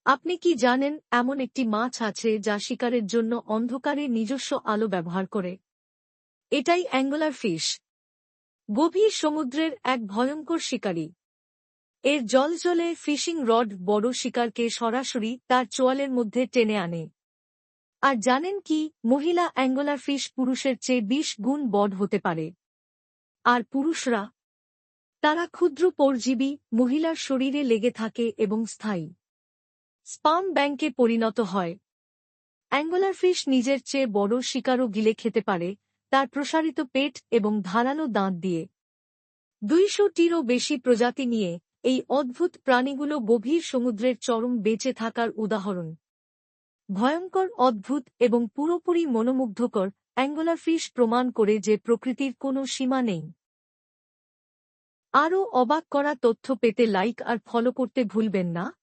আপনি কি জানেন এমন একটি মাছ আছে যা শিকারের জন্য অন্ধকারে নিজস্ব আলো ব্যবহার করে? এটাই অ্যাঙ্গলার ফিশ। গভীর সমুদ্রের এক ভয়ঙ্কর শিকারী। এর জ্বলজ্বলে ফিশিং রড বড় শিকারকে সরাসরি তার চোয়ালের মধ্যে টেনে আনে। আর জানেন কি, মহিলা অ্যাঙ্গলার ফিশ পুরুষের চেয়ে 20 গুণ বড় হতে পারে। আর পুরুষরা? তারা ক্ষুদ্র পরজীবী, মহিলার শরীরে লেগে থাকে এবং স্থায়ী স্পার্ম ব্যাংকে পরিণত হয়। অ্যাঙ্গলার ফিশ নিজের চেয়ে বড় শিকারও গিলে খেতে পারে, তার প্রসারিত পেট এবং ধারালো দাঁত দিয়ে। 200টিরও বেশি প্রজাতি নিয়ে এই অদ্ভুত প্রাণীগুলো গভীর সমুদ্রের চরম বেঁচে থাকার উদাহরণ। ভয়ঙ্কর, অদ্ভুত এবং পুরোপুরি মনোমুগ্ধকর, অ্যাঙ্গলার ফিশ প্রমাণ করে যে প্রকৃতির কোনো সীমা নেই। আরও অবাক করা তথ্য পেতে লাইক আর ফলো করতে ভুলবেন না।